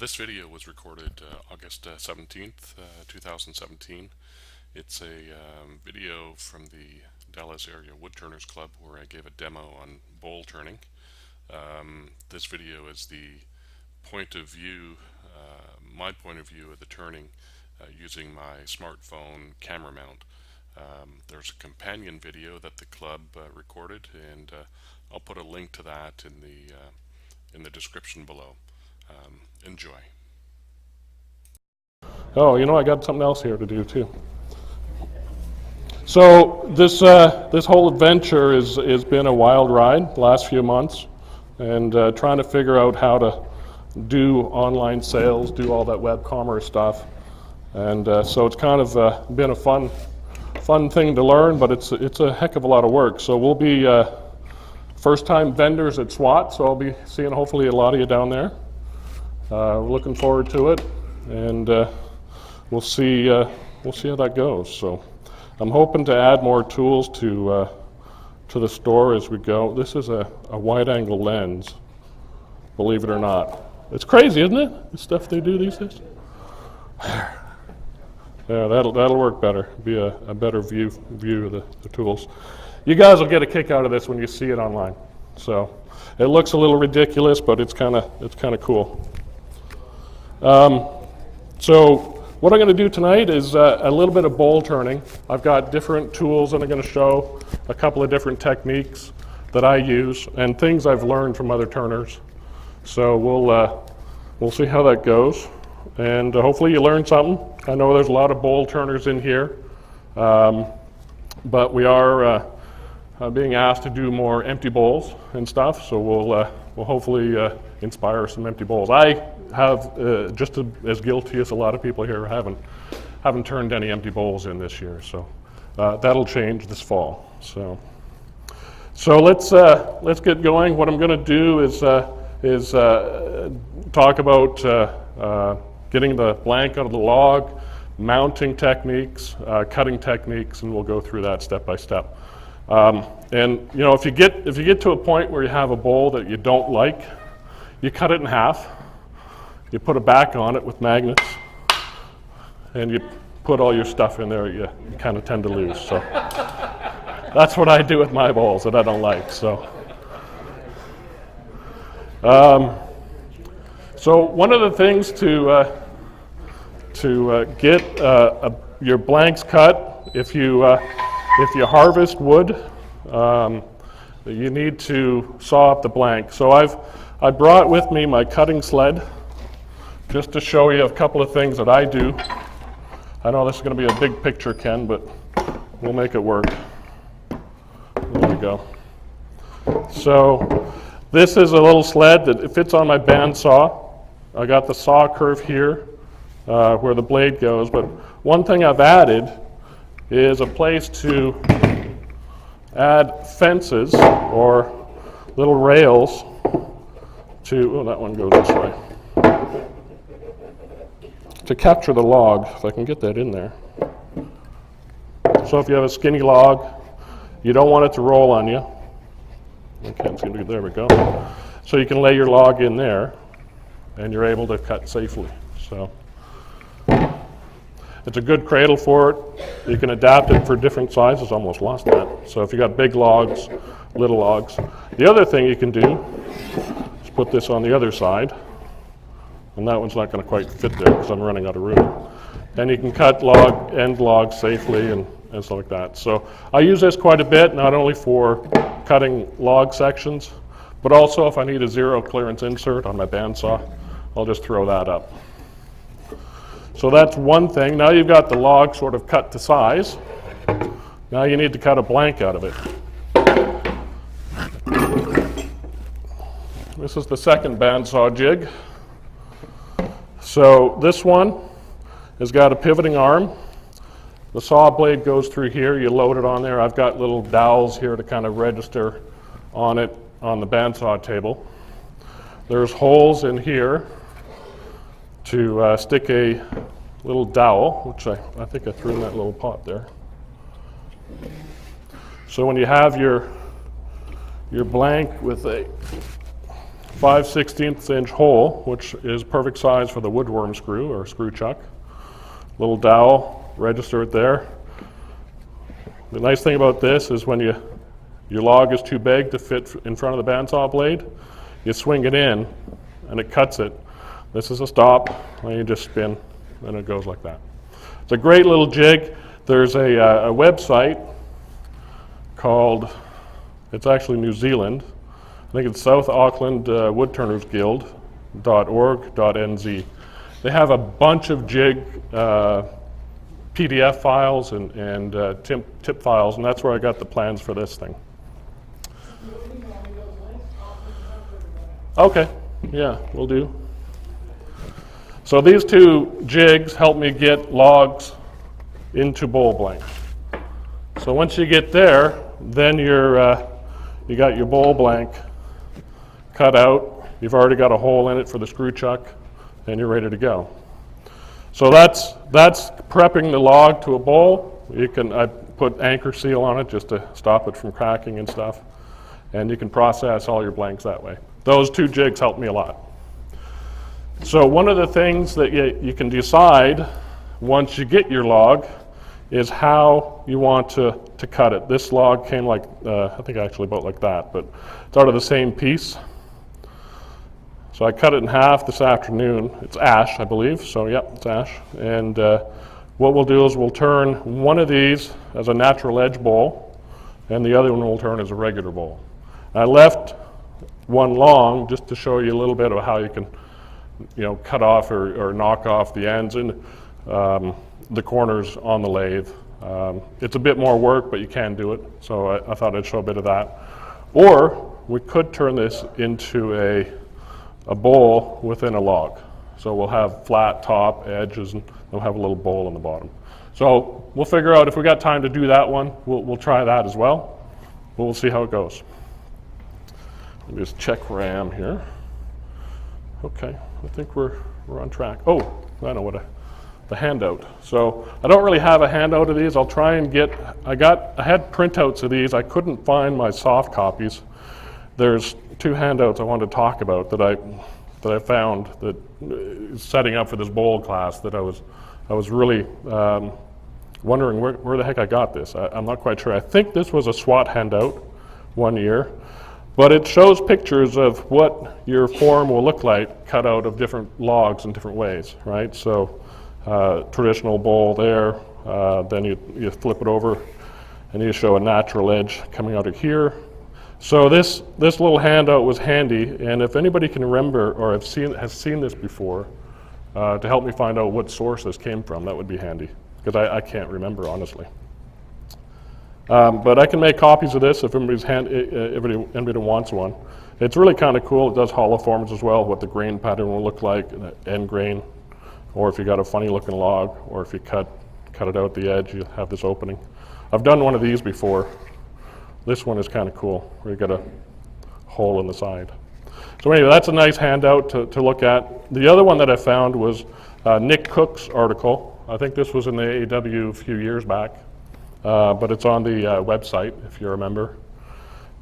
This video was recorded August 17th, 2017. It's a video from the Dallas Area Woodturners Club where I gave a demo on bowl turning. This video is the point of view, my point of view of the turning using my smartphone camera mount. There's a companion video that the club recorded, and I'll put a link to that in the description below. Enjoy. Oh, you know, I got something else here to do too. So this whole adventure has been a wild ride the last few months, and trying to figure out how to do online sales, do all that web commerce stuff, and so it's kind of been a fun thing to learn, but it's a heck of a lot of work. So we'll be first-time vendors at SWAT, so I'll be seeing hopefully a lot of you down there. We're looking forward to it, and we'll see how that goes. So I'm hoping to add more tools to the store as we go. This is a wide-angle lens, believe it or not. It's crazy, isn't it? The stuff they do these days. Yeah, that'll work better. Be a better view of the tools. You guys will get a kick out of this when you see it online. So it looks a little ridiculous, but it's kind of cool. So what I'm going to do tonight is a little bit of bowl turning. I've got different tools, and I'm going to show a couple of different techniques that I use and things I've learned from other turners. So we'll see how that goes, and hopefully you learn something. I know there's a lot of bowl turners in here, but we are being asked to do more empty bowls and stuff. So we'll hopefully inspire some empty bowls. I have just as guilty as a lot of people here haven't turned any empty bowls in this year. So that'll change this fall. So let's get going. What I'm going to do is talk about getting the blank out of the log, mounting techniques, cutting techniques, and we'll go through that step by step. And you know, if you get to a point where you have a bowl that you don't like, you cut it in half. You put a back on it with magnets, and you put all your stuff in there you kind of tend to lose. So that's what I do with my bowls that I don't like. So one of the things to get your blanks cut, if you harvest wood, you need to saw up the blank. So I brought with me my cutting sled just to show you a couple of things that I do. I know this is going to be a big picture, Ken, but we'll make it work. There we go. So this is a little sled that it fits on my bandsaw. I got the saw curve here where the blade goes, but one thing I've added is a place to add fences or little rails to, oh, that one goes this way, to capture the log, if I can get that in there. So if you have a skinny log, you don't want it to roll on you. Okay, it's gonna be, there we go. So you can lay your log in there, and you're able to cut safely. So it's a good cradle for it. You can adapt it for different sizes. Almost lost that. So if you got big logs, little logs. The other thing you can do is put this on the other side, and that one's not going to quite fit there because I'm running out of room. And you can cut end logs safely and stuff like that. So I use this quite a bit, not only for cutting log sections, but also if I need a zero clearance insert on my bandsaw, I'll just throw that up. So that's one thing. Now you've got the log sort of cut to size. Now you need to cut a blank out of it. This is the second bandsaw jig. So this one has got a pivoting arm. The saw blade goes through here. You load it on there. I've got little dowels here to kind of register on it on the bandsaw table. There's holes in here to stick a little dowel, which I think I threw in that little pot there. So when you have your blank with a 5/16 inch hole, which is perfect size for the woodworm screw or screw chuck. Little dowel, register it there. The nice thing about this is when your log is too big to fit in front of the bandsaw blade, you swing it in and it cuts it. This is a stop, and you just spin, and it goes like that. It's a great little jig. There's a website called, it's actually New Zealand. I think it's South Auckland Woodturners Guild.org.nz. They have a bunch of jig PDF files and tip files, and that's where I got the plans for this thing. Okay, yeah, will do. So these two jigs help me get logs into bowl blanks. So once you get there, then you got your bowl blank cut out. You've already got a hole in it for the screw chuck, and you're ready to go. So that's prepping the log to a bowl. I put anchor seal on it just to stop it from cracking and stuff, and you can process all your blanks that way. Those two jigs help me a lot. So one of the things that you can decide once you get your log is how you want to cut it. This log came like, I think actually about like that, but it's out of the same piece. So I cut it in half this afternoon. It's ash, I believe, so yeah, it's ash. And what we'll do is we'll turn one of these as a natural edge bowl, and the other one we'll turn as a regular bowl. I left one long just to show you a little bit of how you can cut off or knock off the ends and the corners on the lathe. It's a bit more work, but you can do it, so I thought I'd show a bit of that. Or we could turn this into a bowl within a log. So we'll have flat top edges and we'll have a little bowl on the bottom. So we'll figure out if we got time to do that one, we'll try that as well. But we'll see how it goes. Let me just check where I am here. Okay, I think we're on track. Oh, I know the handout. So I don't really have a handout of these. I'll try and I had printouts of these. I couldn't find my soft copies. There's two handouts I wanted to talk about that I found that setting up for this bowl class that I was really wondering where the heck I got this. I'm not quite sure. I think this was a SWAT handout one year. But it shows pictures of what your form will look like cut out of different logs in different ways, right? So traditional bowl there, then you flip it over and you show a natural edge coming out of here. So this little handout was handy, and if anybody can remember or has seen this before, to help me find out what source this came from, that would be handy, because I can't remember, honestly. But I can make copies of this if anybody wants one. It's really kind of cool. It does hollow forms as well, what the grain pattern will look like, end grain, or if you got a funny looking log, or if you cut it out the edge, you have this opening. I've done one of these before. This one is kind of cool, where you got a hole in the side. So anyway, that's a nice handout to look at. The other one that I found was Nick Cook's article. I think this was in the AW a few years back. But it's on the website, if you remember.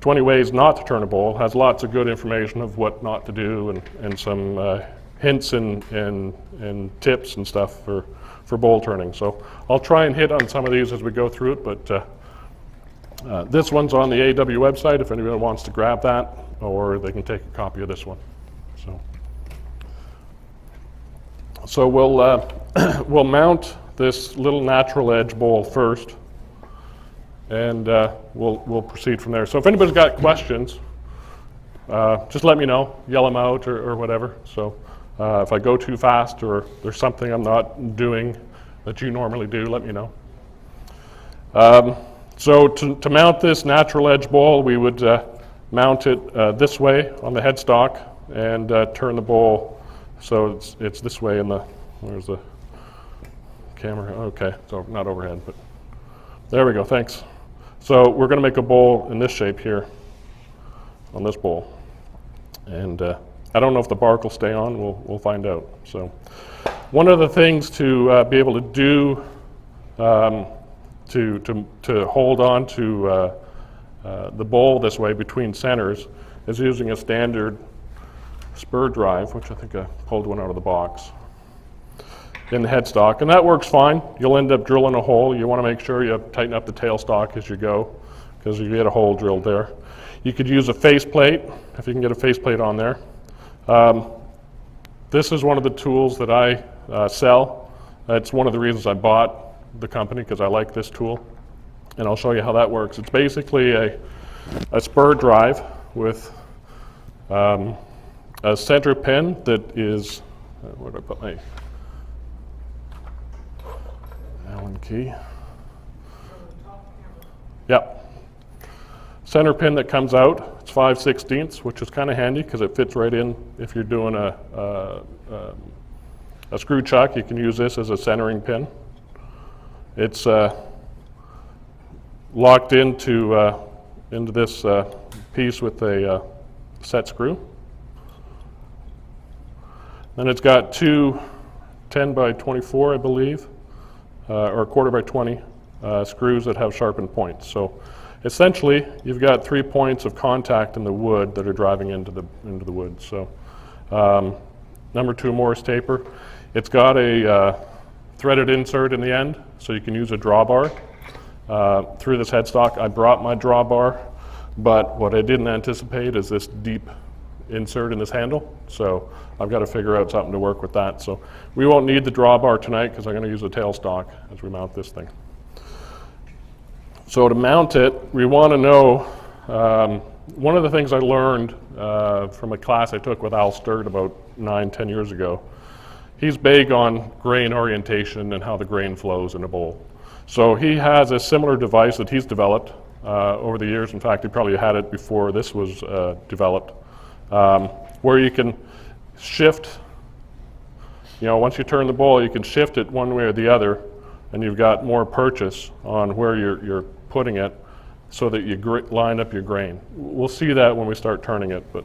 20 Ways Not to Turn a Bowl has lots of good information of what not to do and some hints and tips and stuff for bowl turning. So I'll try and hit on some of these as we go through it, but this one's on the AW website if anyone wants to grab that, or they can take a copy of this one. So we'll mount this little natural edge bowl first, and we'll proceed from there. So if anybody's got questions, just let me know, yell them out or whatever. So if I go too fast or there's something I'm not doing that you normally do, let me know. So to mount this natural edge bowl, we would mount it this way on the headstock and turn the bowl so it's this way in the, where's the camera? Okay, so not overhead, but there we go, thanks. So we're going to make a bowl in this shape here on this bowl. And I don't know if the bark will stay on, we'll find out. So one of the things to be able to do to hold on to the bowl this way between centers is using a standard spur drive, which I think I pulled one out of the box, in the headstock, and that works fine. You'll end up drilling a hole. You want to make sure you tighten up the tailstock as you go, because you get a hole drilled there. You could use a faceplate, if you can get a faceplate on there. This is one of the tools that I sell. It's one of the reasons I bought the company, because I like this tool, and I'll show you how that works. It's basically a spur drive with a center pin that is, where did I put my Allen key? Yep. Center pin that comes out. It's 5/16, which is kind of handy because it fits right in. If you're doing a screw chuck, you can use this as a centering pin. It's locked into this piece with a set screw. Then it's got two 10 by 24, I believe, or 1/4 by 20 screws that have sharpened points. So essentially, you've got 3 points of contact in the wood that are driving into the wood. So number 2 Morse taper. It's got a threaded insert in the end, so you can use a drawbar through this headstock. I brought my drawbar, but what I didn't anticipate is this deep insert in this handle. So I've got to figure out something to work with that. So we won't need the drawbar tonight because I'm going to use the tailstock as we mount this thing. So to mount it, we want to know, one of the things I learned from a class I took with Al Sturt about 9-10 years ago, he's big on grain orientation and how the grain flows in a bowl. So he has a similar device that he's developed over the years. In fact, he probably had it before this was developed, where you can shift, once you turn the bowl, you can shift it one way or the other, and you've got more purchase on where you're putting it so that you line up your grain. We'll see that when we start turning it, but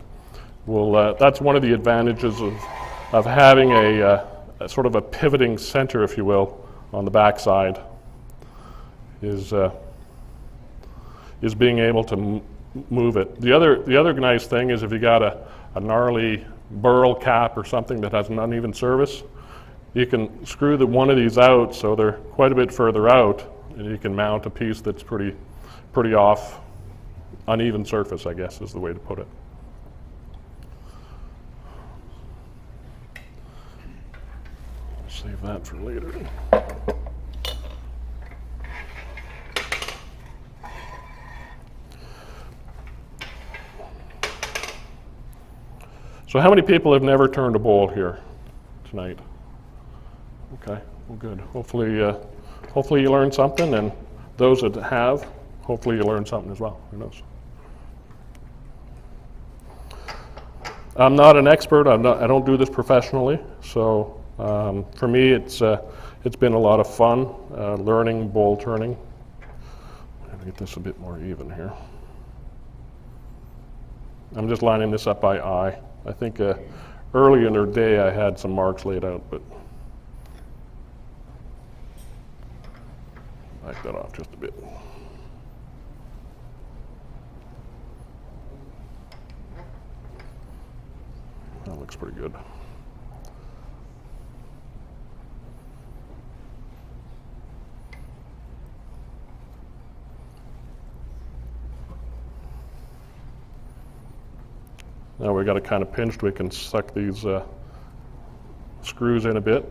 that's one of the advantages of having a sort of a pivoting center, if you will, on the back side, is being able to move it. The other nice thing is if you got a gnarly burl cap or something that has an uneven surface, you can screw one of these out so they're quite a bit further out, and you can mount a piece that's pretty off, uneven surface, I guess is the way to put it. Save that for later. So how many people have never turned a bowl here tonight? Okay, well good. Hopefully you learned something, and those that have, hopefully you learned something as well. Who knows? I'm not an expert. I don't do this professionally, so for me it's been a lot of fun learning bowl turning. I'm going to get this a bit more even here. I'm just lining this up by eye. I think early in the day I had some marks laid out, but back that off just a bit. That looks pretty good. Now we got it kind of pinched. We can suck these screws in a bit.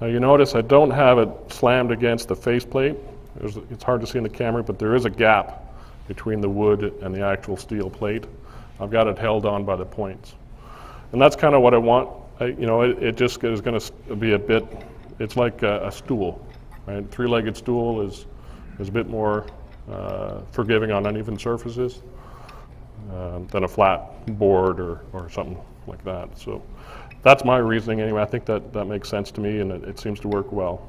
Now you notice I don't have it slammed against the faceplate. It's hard to see in the camera, but there is a gap between the wood and the actual steel plate. I've got it held on by the points. And that's kind of what I want. It just is going to be a bit, it's like a stool, right? Three-legged stool is a bit more forgiving on uneven surfaces than a flat board or something like that. So that's my reasoning anyway. I think that makes sense to me, and it seems to work well.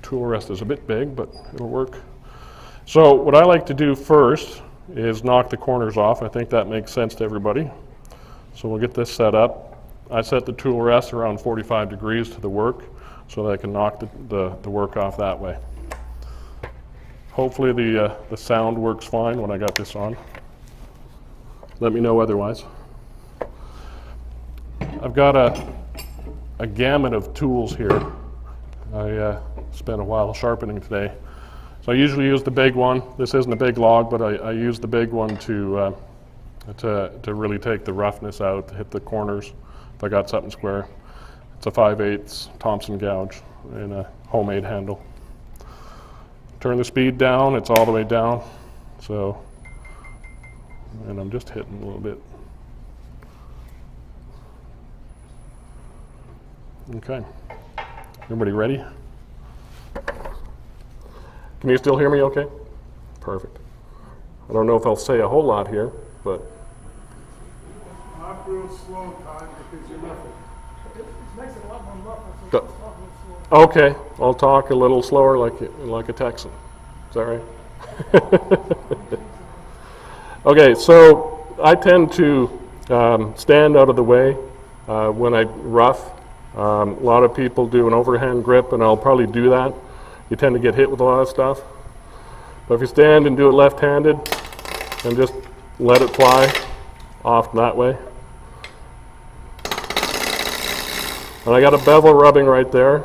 tool rest is a bit big, but it'll work. So what I like to do first is knock the corners off. I think that makes sense to everybody. So we'll get this set up. I set the tool rest around 45 degrees to the work so that I can knock the work off that way. Hopefully the sound works fine when I got this on. Let me know otherwise. I've got a gamut of tools here. I spent a while sharpening today. So I usually use the big one. This isn't a big log, but I use the big one to really take the roughness out, to hit the corners if I got something square. It's a 5/8 Thompson gouge and a homemade handle. Turn the speed down, it's all the way down. So, and I'm just hitting a little bit. Okay, everybody ready? Can you still hear me okay? Perfect. I don't know if I'll say a whole lot here, but. Talk real slow, Todd, because you're muffled. It makes it a lot more muffled, so Go. just talk a little slower. Okay, I'll talk a little slower like a Texan. Is that right? Okay, so I tend to stand out of the way when I rough. A lot of people do an overhand grip, and I'll probably do that. You tend to get hit with a lot of stuff. But if you stand and do it left-handed, and just let it fly off that way. And I got a bevel rubbing right there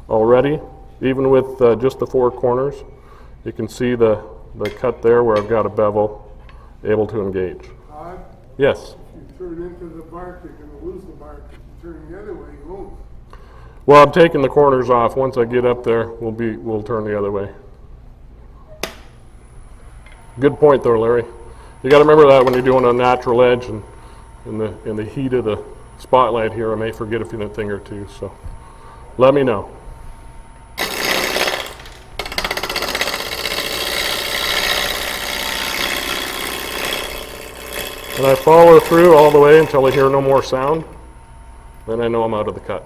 already, even with just the four corners. You can see the cut there where I've got a bevel able to engage. Todd, Yes. if you turn into the bark, you're going to lose the bark. If you turn the other way, you won't. Well, I'm taking the corners off. Once I get up there, we'll turn the other way. Good point though, Larry. You got to remember that when you're doing a natural edge, and in the heat of the spotlight here, I may forget a thing or two. So let me know. And I follow through all the way until I hear no more sound. Then I know I'm out of the cut.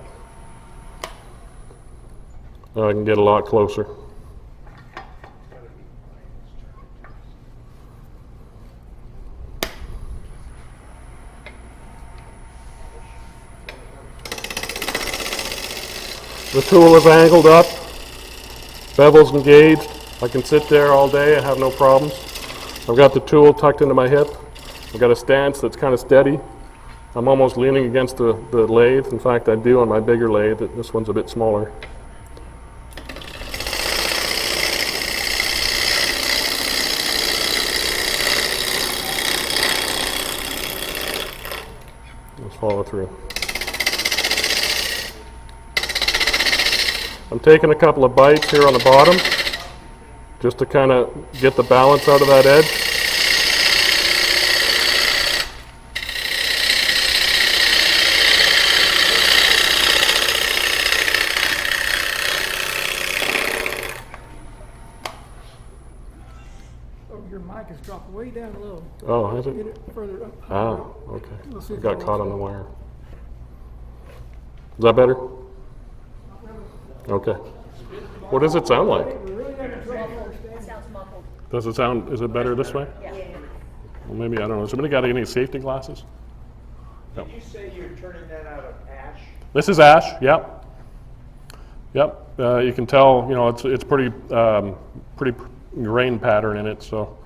Now I can get a lot closer. The tool is angled up, bevel's engaged. I can sit there all day, I have no problems. I've got the tool tucked into my hip. I've got a stance that's kind of steady. I'm almost leaning against the lathe. In fact, I do on my bigger lathe. This one's a bit smaller. Let's follow through. I'm taking a couple of bites here on the bottom just to kind of get the balance out of that edge. Oh, your mic has dropped way down low. Oh, has Get it? it further up. Ah, okay. Let's see if Got that caught works. on the wire. Is that better? Okay. What does it sound like? We're really having trouble understanding. Sounds muffled. Does it sound, is it better this way? Yeah. Well, maybe, I don't know. Has somebody got any safety glasses? Did you say you're turning that out of ash? This is ash, yep. Yep, you can tell, you know, it's pretty grain pattern in it, so.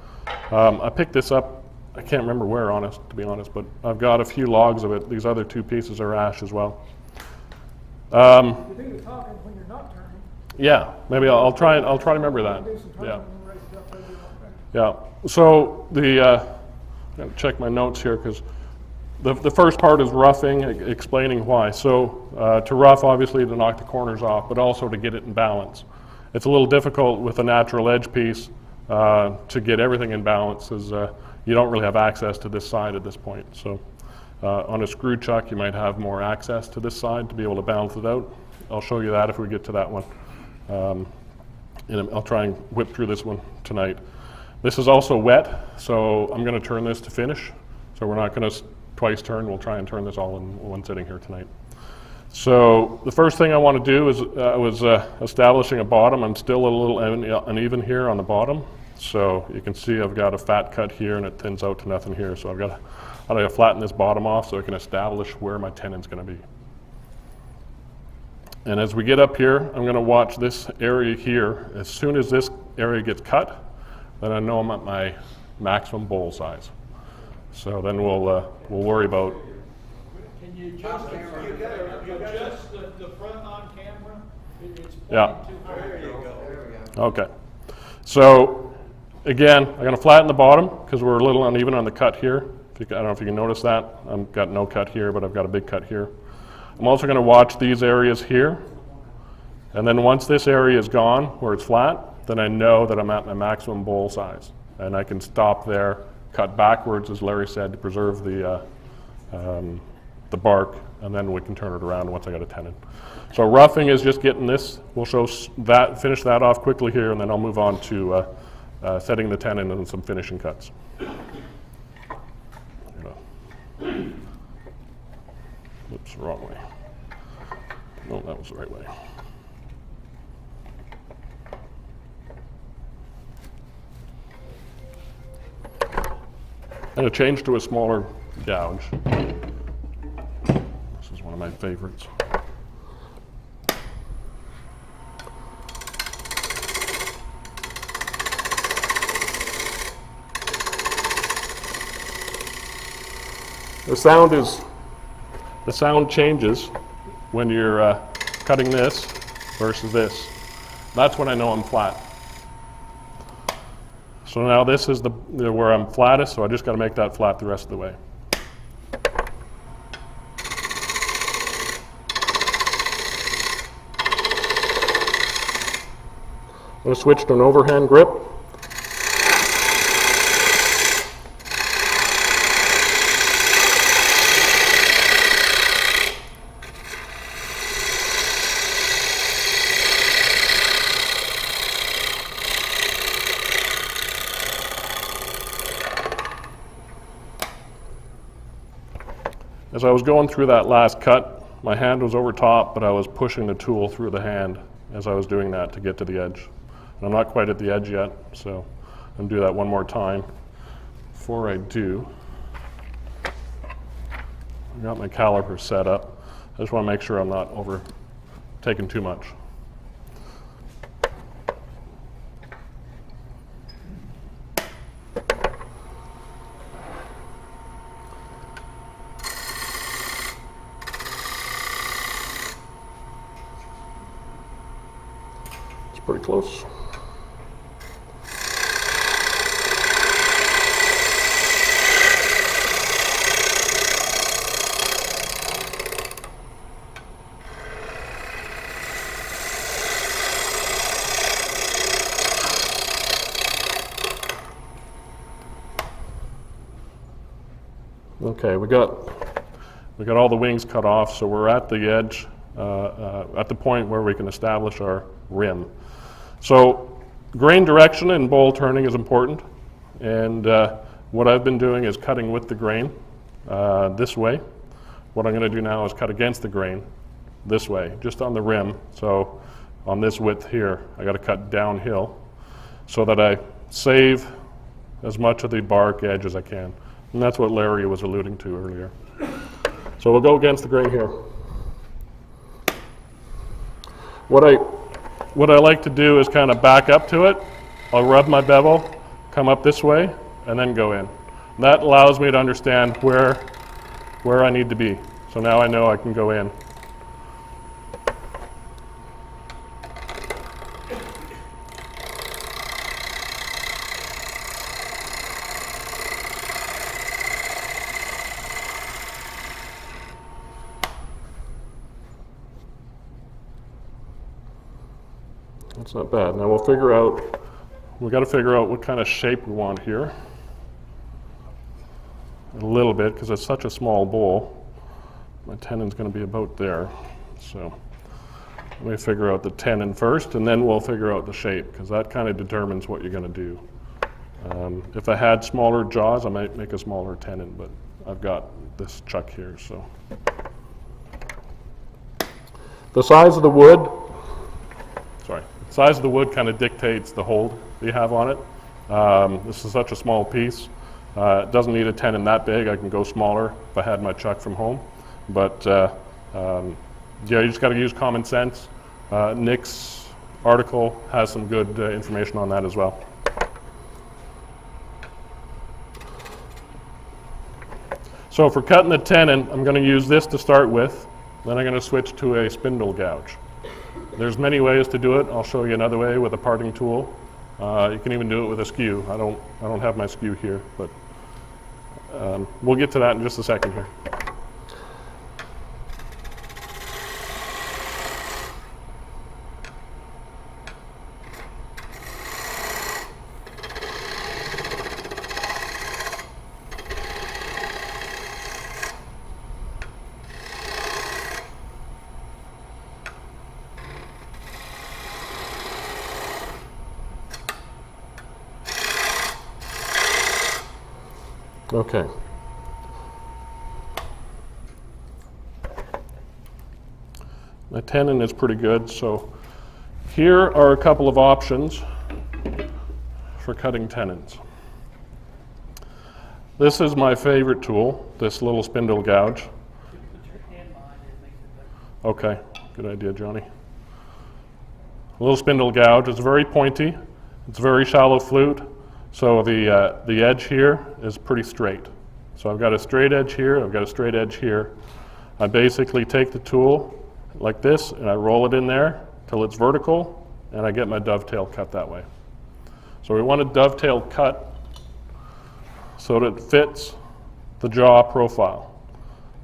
I picked this up, I can't remember where, to be honest, but I've got a few logs of it. These other two pieces are ash as well. You do the talking when you're not turning. Yeah, maybe I'll try to remember that. Do some turning Yeah. and then raise it up, maybe a lot better. Yeah, so I'm gonna check my notes here because the first part is roughing, explaining why. So to rough, obviously to knock the corners off, but also to get it in balance. It's a little difficult with a natural edge piece to get everything in balance, as you don't really have access to this side at this point. So on a screw chuck, you might have more access to this side to be able to balance it out. I'll show you that if we get to that one. And I'll try and whip through this one tonight. This is also wet, so I'm going to turn this to finish. So we're not going to twice turn. We'll try and turn this all in one sitting here tonight. So the first thing I want to do is establishing a bottom. I'm still a little uneven here on the bottom. So you can see I've got a fat cut here and it thins out to nothing here. So I've got to flatten this bottom off so I can establish where my tenon's going to be. And as we get up here, I'm going to watch this area here. As soon as this area gets cut, then I know I'm at my maximum bowl size. So then we'll worry about. Can you adjust, the front on camera? It's Yeah. pointing too high. There you go. There we go. Okay. So again, I'm going to flatten the bottom because we're a little uneven on the cut here. I don't know if you can notice that. I've got no cut here, but I've got a big cut here. I'm also going to watch these areas here. And then once this area is gone, where it's flat, then I know that I'm at my maximum bowl size. And I can stop there, cut backwards, as Larry said, to preserve the bark, and then we can turn it around once I got a tenon. So roughing is just getting this. We'll finish that off quickly here, and then I'll move on to setting the tenon and some finishing cuts. Oops, wrong way. No, that was the right way. I'm going to change to a smaller gouge. This is one of my favorites. The sound changes when you're cutting this versus this. That's when I know I'm flat. So now this is where I'm flattest, so I just got to make that flat the rest of the way. I'm going to switch to an overhand grip. As I was going through that last cut, my hand was over top, but I was pushing the tool through the hand as I was doing that to get to the edge. And I'm not quite at the edge yet, so I'm going to do that one more time. Before I do, I got my caliper set up. I just want to make sure I'm not taking too much. Pretty close. Okay, we got all the wings cut off, so we're at the edge, at the point where we can establish our rim. So grain direction in bowl turning is important, and what I've been doing is cutting with the grain this way. What I'm going to do now is cut against the grain this way, just on the rim. So on this width here, I got to cut downhill so that I save as much of the bark edge as I can. And that's what Larry was alluding to earlier. So we'll go against the grain here. What I like to do is kind of back up to it. I'll rub my bevel, come up this way, and then go in. That allows me to understand where I need to be. So now I know I can go in. That's not bad. Now we've got to figure out what kind of shape we want here. A little bit, because it's such a small bowl. My tenon's going to be about there. So let me figure out the tenon first, and then we'll figure out the shape, because that kind of determines what you're going to do. If I had smaller jaws, I might make a smaller tenon, but I've got this chuck here, so. The size of the wood, size of the wood kind of dictates the hold you have on it. This is such a small piece. It doesn't need a tenon that big. I can go smaller if I had my chuck from home. But yeah, you just got to use common sense. Nick's article has some good information on that as well. So for cutting the tenon, I'm going to use this to start with. Then I'm going to switch to a spindle gouge. There's many ways to do it. I'll show you another way with a parting tool. You can even do it with a skew. I don't have my skew here, but we'll get to that in just a second here. Okay. My tenon is pretty good, so here are a couple of options for cutting tenons. This is my favorite tool, this little spindle gouge. Okay, good idea, Johnny. A little spindle gouge. It's very pointy. It's a very shallow flute. So the edge here is pretty straight. So I've got a straight edge here, I've got a straight edge here. I basically take the tool like this and I roll it in there till it's vertical and I get my dovetail cut that way. So we want a dovetail cut so that it fits the jaw profile.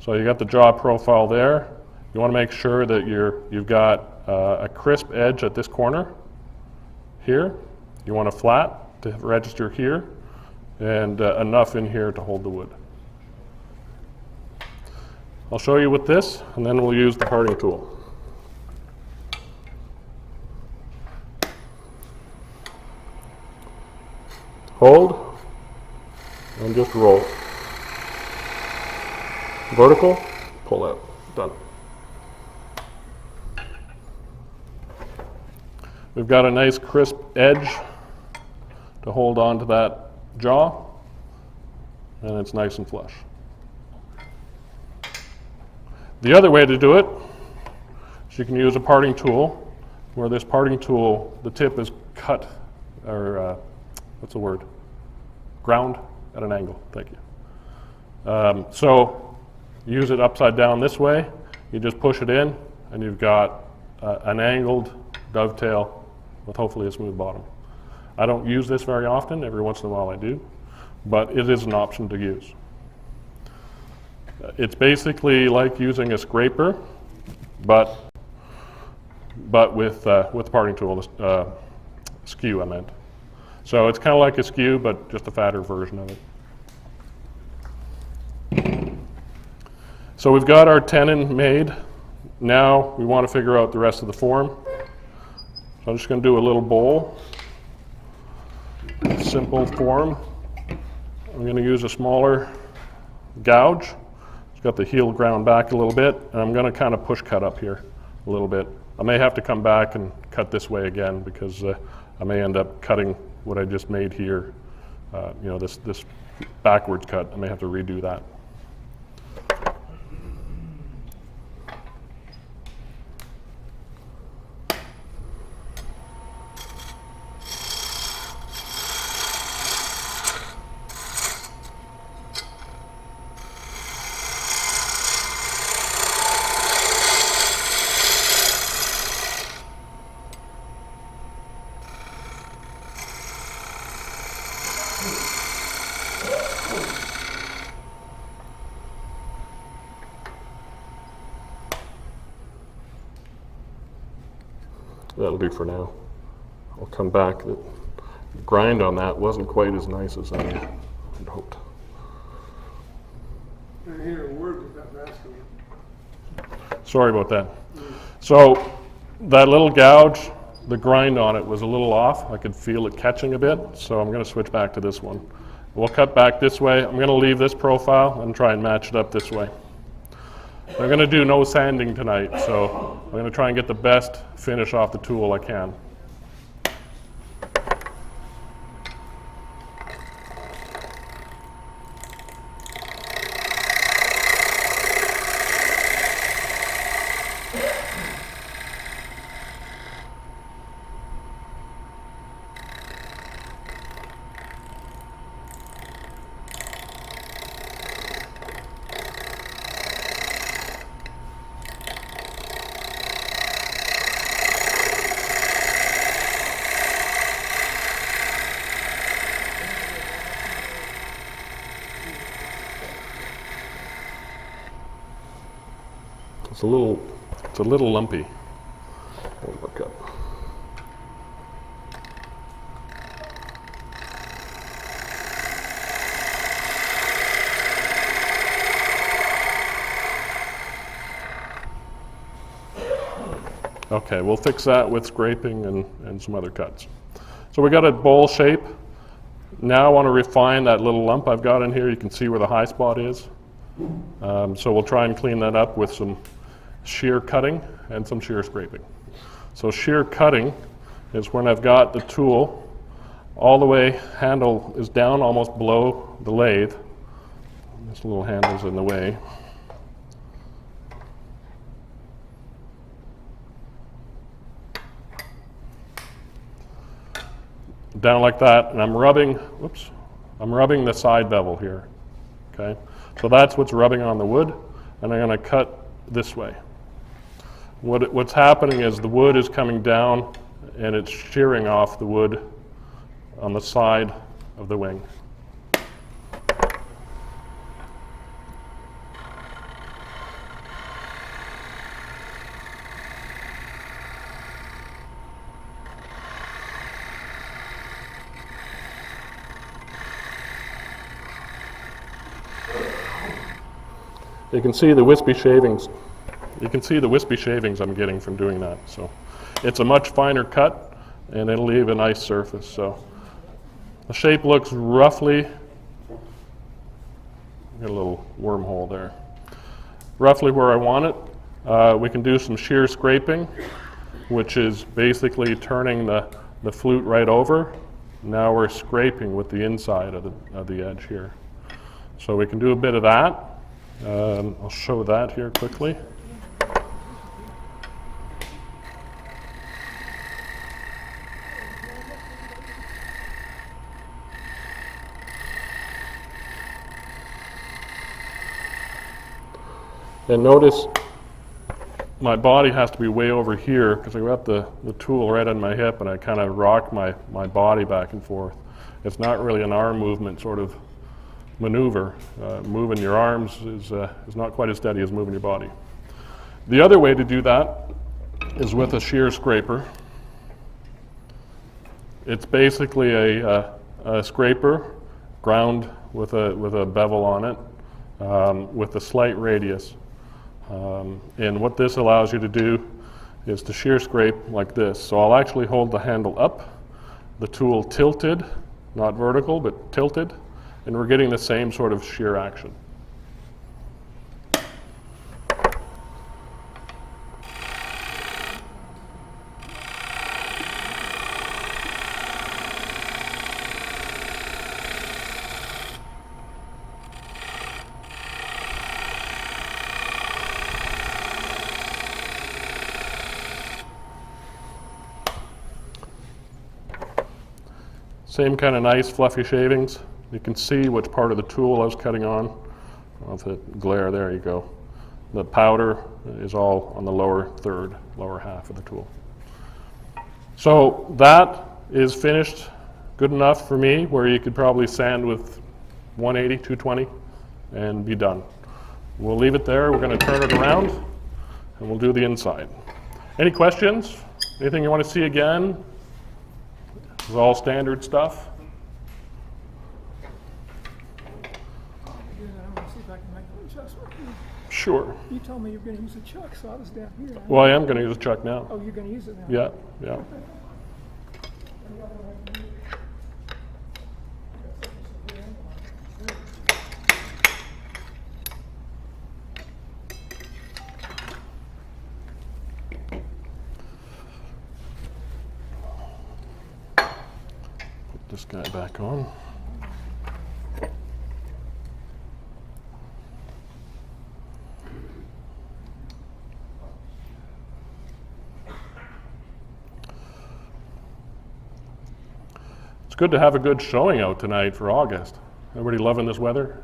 So you got the jaw profile there. You want to make sure that you've got a crisp edge at this corner here. You want a flat to register here, and enough in here to hold the wood. I'll show you with this, and then we'll use the parting tool. Hold, and just roll. Vertical, pull out, done. We've got a nice crisp edge to hold on to that jaw, and it's nice and flush. The other way to do it is you can use a parting tool, where this parting tool, the tip is cut, or what's the word? Ground at an angle, thank you. So use it upside down this way, you just push it in, and you've got an angled dovetail with hopefully a smooth bottom. I don't use this very often, every once in a while I do, but it is an option to use. It's basically like using a scraper, but with parting tool, skew I meant. So it's kind of like a skew, but just a fatter version of it. So we've got our tenon made. Now we want to figure out the rest of the form. So I'm just going to do a little bowl. Simple form. I'm going to use a smaller gouge. It's got the heel ground back a little bit, and I'm going to kind of push cut up here a little bit. I may have to come back and cut this way again because I may end up cutting what I just made here. This backwards cut. I may have to redo that. That'll do for now. I'll come back. The grind on that wasn't quite as nice as I had hoped. I didn't hear a word with that basket. Sorry about that. So that little gouge, the grind on it was a little off. I could feel it catching a bit, so I'm going to switch back to this one. We'll cut back this way. I'm going to leave this profile and try and match it up this way. I'm going to do no sanding tonight, so going to try and get the best finish off the tool I can. It's a little lumpy. I'll look up. Okay, we'll fix that with scraping and some other cuts. So we got a bowl shape. Now I want to refine that little lump I've got in here. You can see where the high spot is. So we'll try and clean that up with some shear cutting and some shear scraping. So shear cutting is when I've got the tool all the way, handle is down almost below the lathe. This little handle's in the way. Down like that, and I'm rubbing the side bevel here, okay? So that's what's rubbing on the wood, and I'm going to cut this way. What's happening is the wood is coming down and it's shearing off the wood on the side of the wing. You can see the wispy shavings. You can see the wispy shavings I'm getting from doing that. So it's a much finer cut and it'll leave a nice surface. So the shape looks roughly, got a little wormhole there, roughly where I want it. We can do some shear scraping, which is basically turning the flute right over. Now we're scraping with the inside of the edge here. So we can do a bit of that. I'll show that here quickly. And notice my body has to be way over here because I got the tool right on my hip and I kind of rock my body back and forth. It's not really an arm movement sort of maneuver. Moving your arms is not quite as steady as moving your body. The other way to do that is with a shear scraper. It's basically a scraper ground with a bevel on it with a slight radius. And what this allows you to do is to shear scrape like this. So I'll actually hold the handle up, the tool tilted, not vertical, but tilted, and we're getting the same sort of shear action. Same kind of nice fluffy shavings. You can see which part of the tool I was cutting on. With the glare, there you go. The powder is all on the lower third, lower half of the tool. So that is finished good enough for me where you could probably sand with 180, 220 and be done. We'll leave it there. We're going to turn it around and we'll do the inside. Any questions? Anything you want to see again? This is all standard stuff. I want to see if I can make the adjustment. Sure. You told me you were going to use a chuck, so I was down here. Well, I am going to use a chuck now. Oh, you're going to use it now? Yeah, yeah. this guy back on. It's good to have a good showing out tonight for August. Everybody loving this weather?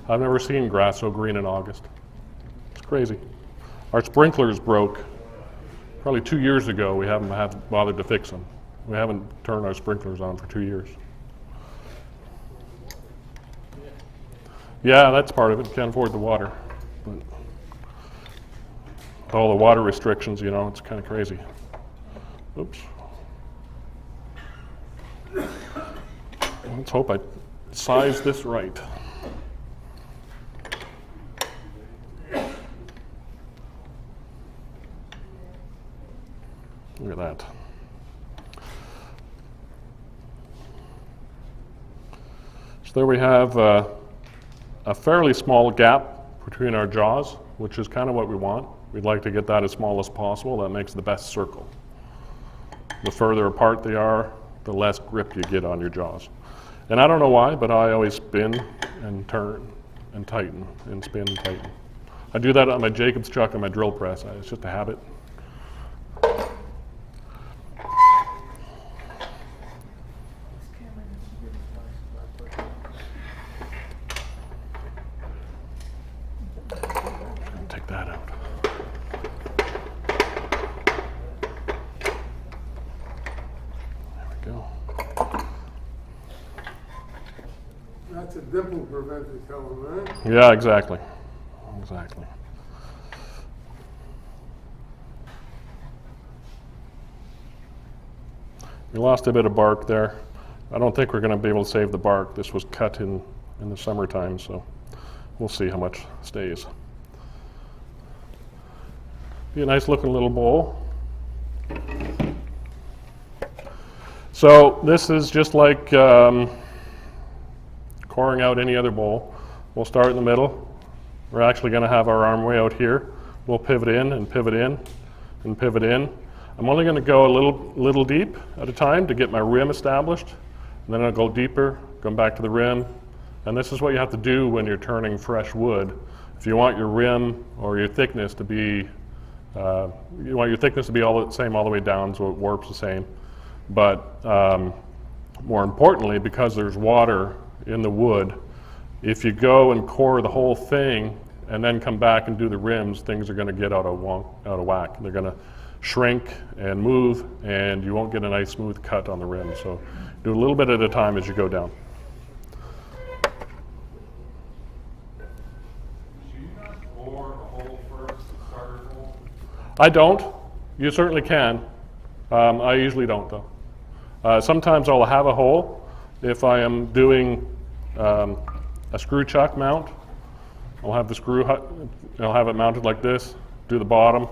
I've never seen grass so green in August. It's crazy. Our sprinklers broke probably 2 years ago. We haven't bothered to fix them. We haven't turned our sprinklers on for 2 years. Yeah, that's part of it. Can't afford the water. But with all the water restrictions, you know, it's kind of crazy. Oops. Let's hope I size this right. Look at that. So there we have a fairly small gap between our jaws, which is kind of what we want. We'd like to get that as small as possible. That makes the best circle. The further apart they are, the less grip you get on your jaws. And I don't know why, but I always spin and turn and tighten and spin and tighten. I do that on my Jacob's chuck and my drill press. It's just a habit. Take that out. There we go. That's a dimple preventer, tell them, right? Yeah, exactly. Exactly. We lost a bit of bark there. I don't think we're going to be able to save the bark. This was cut in the summertime, so we'll see how much stays. Be a nice looking little bowl. So this is just like coring out any other bowl. We'll start in the middle. We're actually going to have our arm way out here. We'll pivot in and pivot in and pivot in. I'm only going to go a little deep at a time to get my rim established. And then I'll go deeper, come back to the rim. And this is what you have to do when you're turning fresh wood. If you want your rim or your thickness to be, all the same all the way down so it warps the same. But more importantly, because there's water in the wood, if you go and core the whole thing and then come back and do the rims, things are going to get out of whack. They're going to shrink and move, and you won't get a nice smooth cut on the rim. So do a little bit at a time as you go down. Do you not bore a hole first, the starter hole? I don't. You certainly can. I usually don't, though. Sometimes I'll have a hole if I am doing a screw chuck mount. I'll have the screw, I'll have it mounted like this, do the bottom.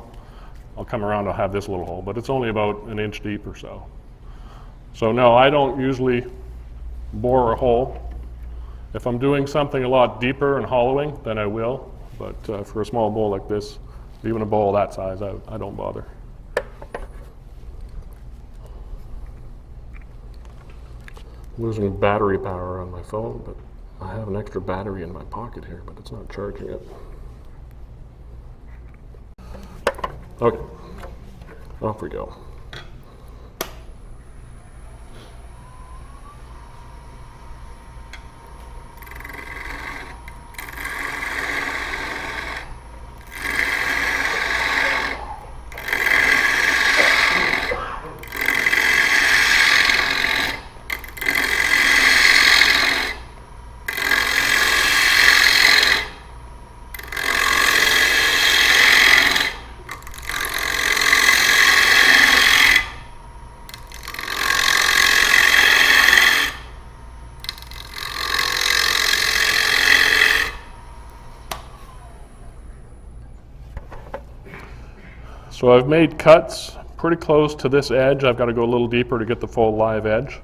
I'll come around, I'll have this little hole, but it's only about an inch deep or so. So no, I don't usually bore a hole. If I'm doing something a lot deeper and hollowing, then I will. But for a small bowl like this, even a bowl that size, I don't bother. Losing battery power on my phone, but I have an extra battery in my pocket here, but it's not charging it. Okay, off we go. So I've made cuts pretty close to this edge. I've got to go a little deeper to get the full live edge.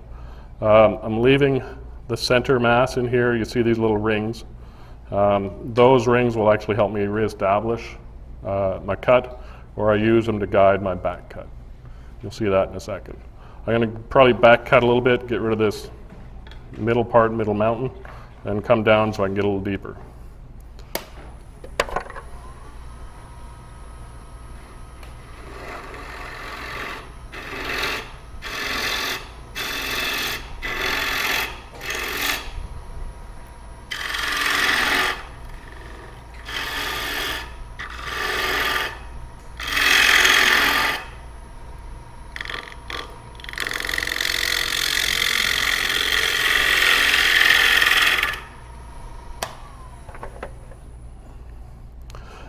I'm leaving the center mass in here. You see these little rings. Those rings will actually help me reestablish my cut, or I use them to guide my back cut. You'll see that in a second. I'm going to probably back cut a little bit, get rid of this middle part, middle mountain, and come down so I can get a little deeper.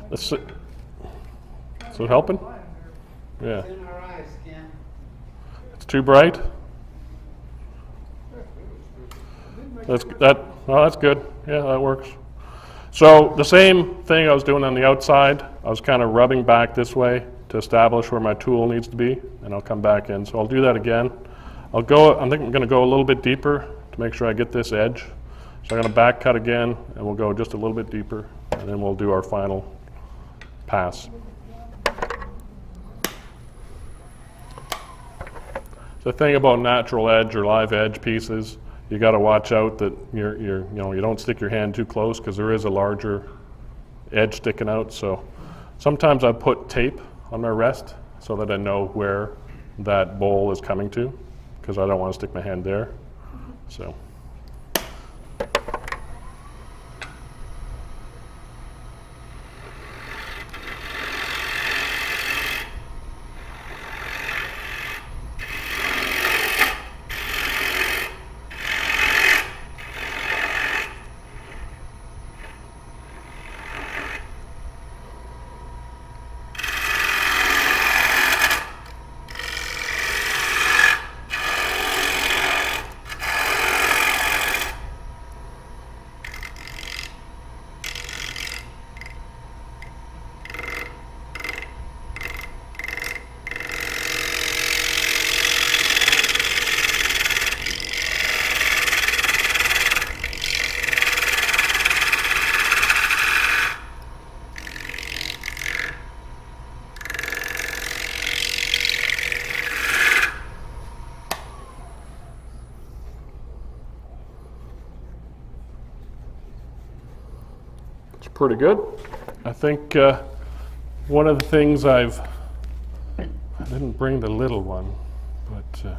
Is it helping? Yeah. It's in our eyes, Ken. It's too bright? Well, that's good. Yeah, that works. So the same thing I was doing on the outside, I was kind of rubbing back this way to establish where my tool needs to be, and I'll come back in. So I'll do that again. I think I'm going to go a little bit deeper to make sure I get this edge. So I'm going to back cut again, and we'll go just a little bit deeper, and then we'll do our final pass. The thing about natural edge or live edge pieces, you got to watch out that you don't stick your hand too close, because there is a larger edge sticking out. So sometimes I put tape on my rest so that I know where that bowl is coming to, because I don't want to stick my hand there. So. Pretty good. I think one of the things I didn't bring the little one, but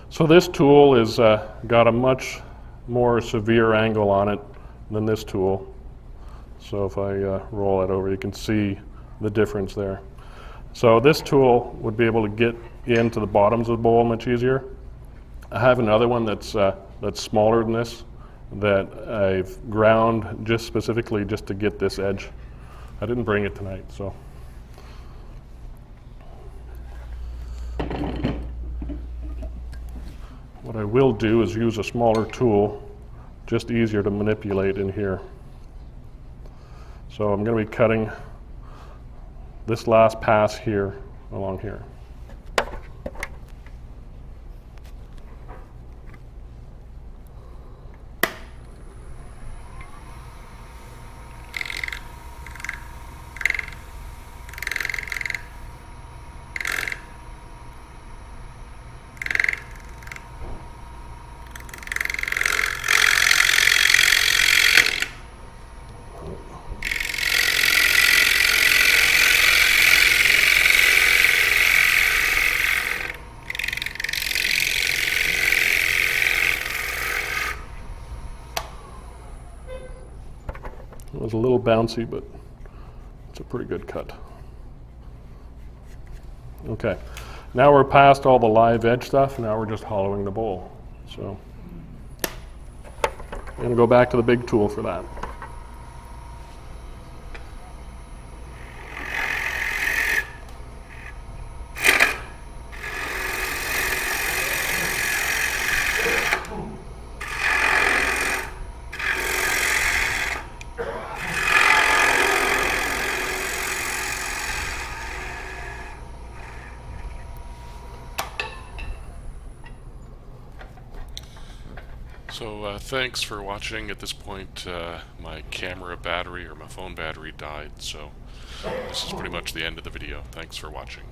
so this tool is got a much more severe angle on it than this tool. So if I roll it over, you can see the difference there. So this tool would be able to get into the bottoms of the bowl much easier. I have another one that's smaller than this, that I've ground just specifically just to get this edge. I didn't bring it tonight, so. What I will do is use a smaller tool, just easier to manipulate in here. So I'm going to be cutting this last pass here along here. It was a little bouncy, but it's a pretty good cut. Okay, now we're past all the live edge stuff. Now we're just hollowing the bowl. So I'm going to go back to the big tool for that. So thanks for watching. At this point, my camera battery or my phone battery died, so this is pretty much the end of the video. Thanks for watching.